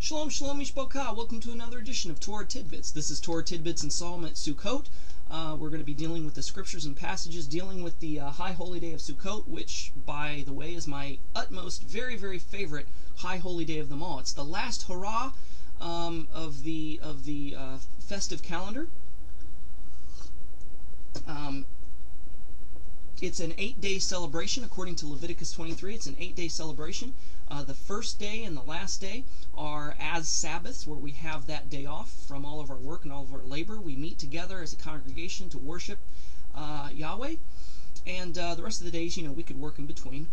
Shalom, shalom, mishpocha. Welcome to another edition of Torah Tidbits. This is Torah Tidbits installment Sukkot. We're going to be dealing with the scriptures and passages, dealing with the high holy day of Sukkot, which, by the way, is my utmost, very, very favorite high holy day of them all. It's the last hurrah of the festive calendar. It's an 8-day celebration according to Leviticus 23. It's an 8-day celebration. The first day and the last day are as Sabbaths, where we have that day off from all of our work and all of our labor. We meet together as a congregation to worship Yahweh, and the rest of the days, we could work in between.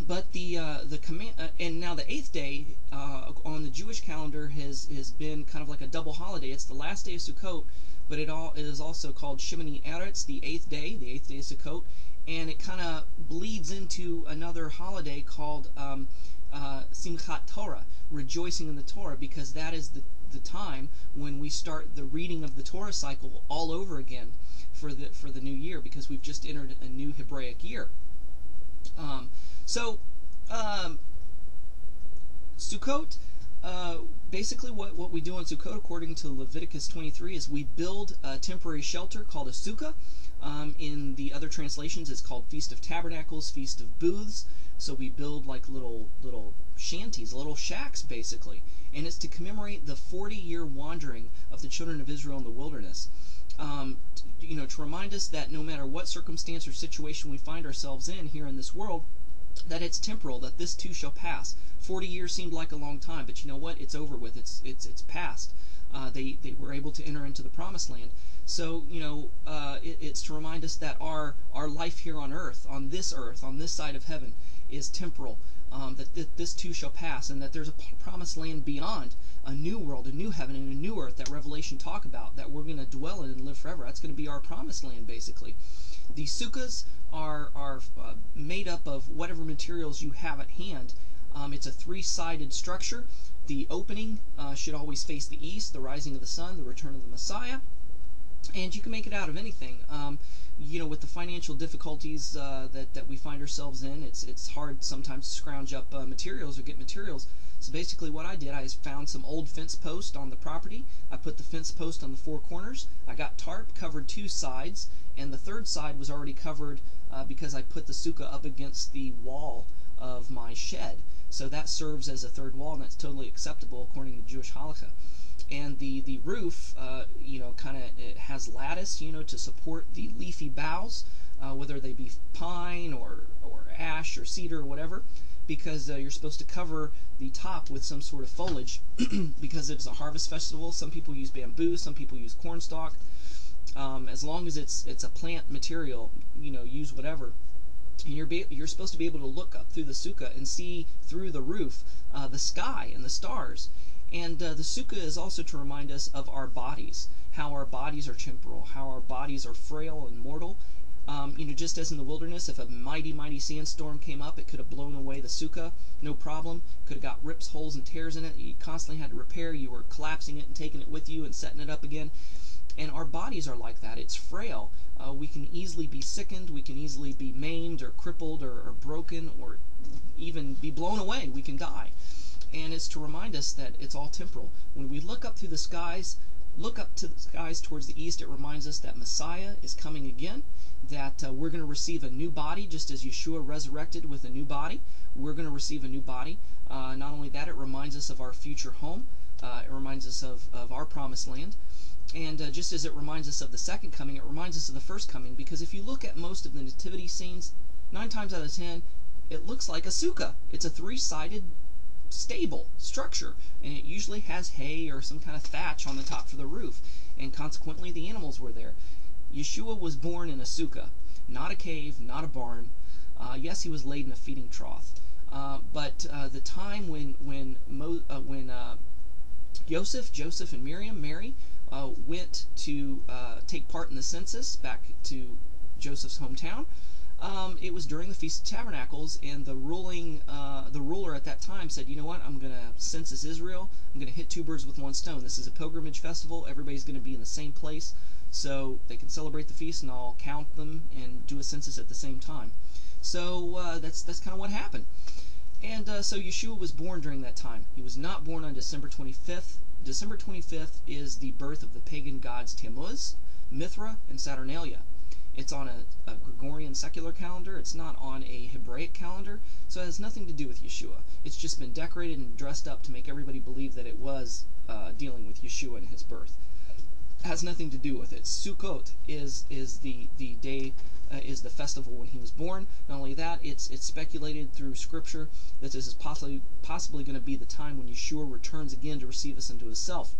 But the command, and now the 8th day on the Jewish calendar has been kind of like a double holiday. It's the last day of Sukkot, but it is also called Shemini Eretz, the 8th day of Sukkot, and it kind of bleeds into another holiday called Simchat Torah, rejoicing in the Torah, because that is the time when we start the reading of the Torah cycle all over again for the new year, because we've just entered a new Hebraic year. Sukkot, basically what we do on Sukkot, according to Leviticus 23, is we build a temporary shelter called a sukkah. In the other translations, it's called Feast of Tabernacles, Feast of Booths. So we build like little shanties, little shacks, basically. And it's to commemorate the 40-year wandering of the children of Israel in the wilderness. To remind us that no matter what circumstance or situation we find ourselves in here in this world, that it's temporal, that this too shall pass. 40 years seemed like a long time, but you know what? It's over with. It's past. They were able to enter into the promised land. So, it's to remind us that our life here on earth, on this side of heaven, is temporal, that this too shall pass, and that there's a promised land beyond, a new world, a new heaven, and a new earth that Revelation talk about, that we're going to dwell in and live forever. That's going to be our promised land, basically. The sukkahs are made up of whatever materials you have at hand. It's a 3-sided structure. The opening should always face the east, the rising of the sun, the return of the Messiah. And you can make it out of anything. With the financial difficulties that we find ourselves in, it's hard sometimes to scrounge up materials or get materials. So basically what I did, I found some old fence posts on the property. I put the fence post on the 4 corners. I got tarp, covered 2 sides, and the 3rd side was already covered because I put the sukkah up against the wall of my shed. So that serves as a 3rd wall, and that's totally acceptable according to Jewish halakha. And the roof, it has lattice, to support the leafy boughs, whether they be pine or ash or cedar or whatever, because you're supposed to cover the top with some sort of foliage, because it's a harvest festival. Some people use bamboo, some people use cornstalk. As long as it's a plant material, use whatever. And you're supposed to be able to look up through the sukkah and see through the roof the sky and the stars. And the sukkah is also to remind us of our bodies, how our bodies are temporal, how our bodies are frail and mortal. Just as in the wilderness, if a mighty, mighty sandstorm came up, it could have blown away the sukkah, no problem. Could have got rips, holes, and tears in it. You constantly had to repair. You were collapsing it and taking it with you and setting it up again. And our bodies are like that. It's frail. We can easily be sickened. We can easily be maimed or crippled or broken, or even be blown away. We can die. And it's to remind us that it's all temporal. When we look up to the skies towards the east, it reminds us that Messiah is coming again, that we're going to receive a new body, just as Yeshua resurrected with a new body. We're going to receive a new body. Not only that, it reminds us of our future home. It reminds us of our promised land. And just as it reminds us of the second coming, it reminds us of the first coming, because if you look at most of the nativity scenes, 9 times out of 10, it looks like a sukkah. It's a 3-sided stable structure, and it usually has hay or some kind of thatch on the top for the roof, and consequently the animals were there. Yeshua was born in a sukkah, not a cave, not a barn. Yes, he was laid in a feeding trough, but the time when Joseph and Mary went to take part in the census back to Joseph's hometown, it was during the Feast of Tabernacles, and the ruler at that time said, you know what, I'm going to census Israel. I'm going to hit 2 birds with 1 stone. This is a pilgrimage festival. Everybody's going to be in the same place, so they can celebrate the feast, and I'll count them and do a census at the same time. So that's kind of what happened. And so Yeshua was born during that time. He was not born on December 25th. December 25th is the birth of the pagan gods Tammuz, Mithra, and Saturnalia. It's on a Gregorian secular calendar. It's not on a Hebraic calendar, so it has nothing to do with Yeshua. It's just been decorated and dressed up to make everybody believe that it was dealing with Yeshua and his birth. It has nothing to do with it. Sukkot is the day, is the festival when he was born. Not only that, it's speculated through Scripture that this is possibly going to be the time when Yeshua returns again to receive us into himself.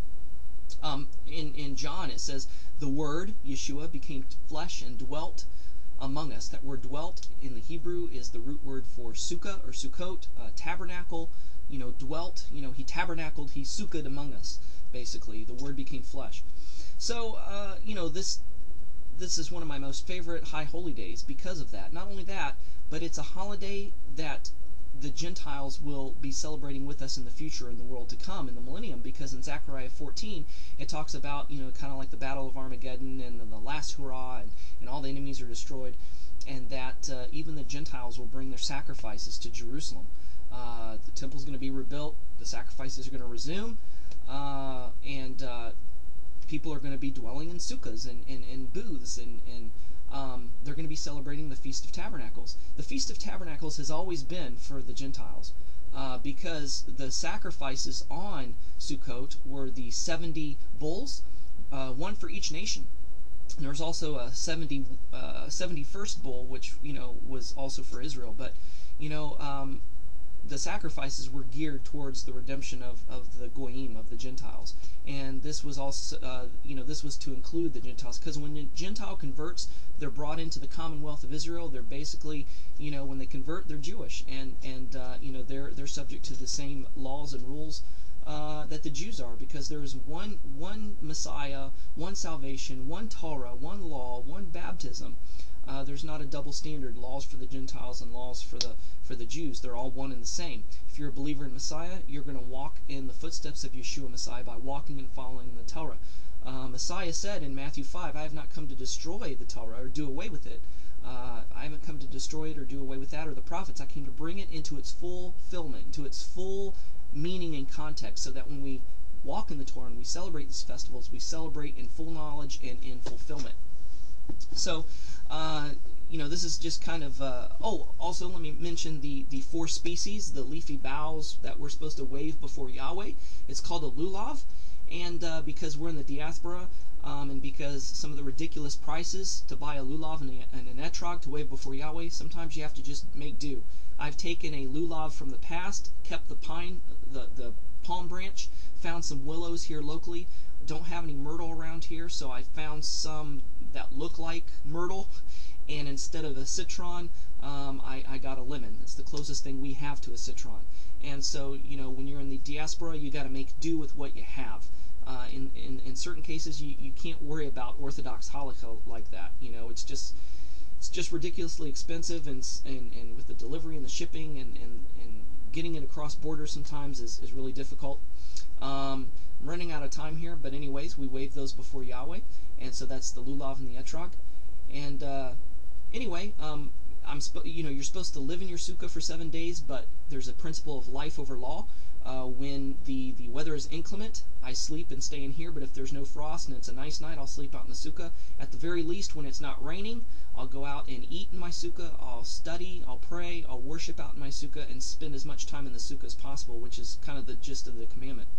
In John it says, the Word, Yeshua, became flesh and dwelt among us. That word dwelt in the Hebrew is the root word for sukkah or sukkot, tabernacle, dwelt, he tabernacled, he sukkahd among us, basically. The Word became flesh. So, this is one of my most favorite high holy days because of that. Not only that, but it's a holiday that the Gentiles will be celebrating with us in the future, in the world to come, in the millennium, because in Zechariah 14 it talks about, kind of like the Battle of Armageddon and the last hurrah, and all the enemies are destroyed, and that even the Gentiles will bring their sacrifices to Jerusalem. The temple's going to be rebuilt, the sacrifices are going to resume, and people are going to be dwelling in sukkahs and booths, and they're going to be celebrating the Feast of Tabernacles. The Feast of Tabernacles has always been for the Gentiles, because the sacrifices on Sukkot were the 70 bulls, one for each nation. And there was also a 71st bull, which was also for Israel. But the sacrifices were geared towards the redemption of the goyim, of the Gentiles, and this was also this was to include the Gentiles, because when a Gentile converts, they're brought into the commonwealth of Israel. They're basically, when they convert, they're Jewish, and they're subject to the same laws and rules that the Jews are, because there is one Messiah, one salvation, one Torah, one law, one baptism. There's not a double standard, laws for the Gentiles and laws for the Jews. They're all one and the same. If you're a believer in Messiah, you're going to walk in the footsteps of Yeshua Messiah by walking and following the Torah. Messiah said in Matthew 5, I have not come to destroy the Torah or do away with it. I haven't come to destroy it or do away with that or the prophets. I came to bring it into its fulfillment, into its full meaning and context, so that when we walk in the Torah and we celebrate these festivals, we celebrate in full knowledge and in fulfillment. So, this is just kind of, also let me mention the 4 species, the leafy boughs that we're supposed to wave before Yahweh. It's called a lulav, and because we're in the diaspora, and because some of the ridiculous prices to buy a lulav and an etrog to wave before Yahweh, sometimes you have to just make do. I've taken a lulav from the past, kept the pine, the palm branch, found some willows here locally. Don't have any myrtle around here, so I found some that look like myrtle, and instead of a citron, I got a lemon. That's the closest thing we have to a citron. And so, when you're in the diaspora, you got to make do with what you have. In certain cases, you can't worry about Orthodox halakha like that. It's just ridiculously expensive, and with the delivery and the shipping and getting it across borders sometimes is really difficult. I'm running out of time here, but anyways, we wave those before Yahweh, and so that's the lulav and the etrog. And anyway, you're supposed to live in your sukkah for 7 days, but there's a principle of life over law. When the weather is inclement, I sleep and stay in here, but if there's no frost and it's a nice night, I'll sleep out in the sukkah. At the very least, when it's not raining, I'll go out and eat in my sukkah, I'll study, I'll pray, I'll worship out in my sukkah, and spend as much time in the sukkah as possible, which is kind of the gist of the commandment.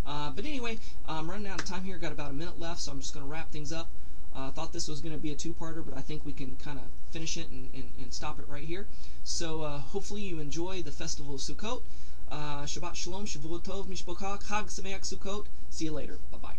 But anyway, I'm running out of time here, got about a minute left, so I'm just going to wrap things up. I thought this was going to be a 2-parter, but I think we can kind of finish it and stop it right here. So hopefully you enjoy the festival of Sukkot. Shabbat Shalom, Shavuot Tov, Mishpocha, Chag Sameach Sukkot. See you later. Bye-bye.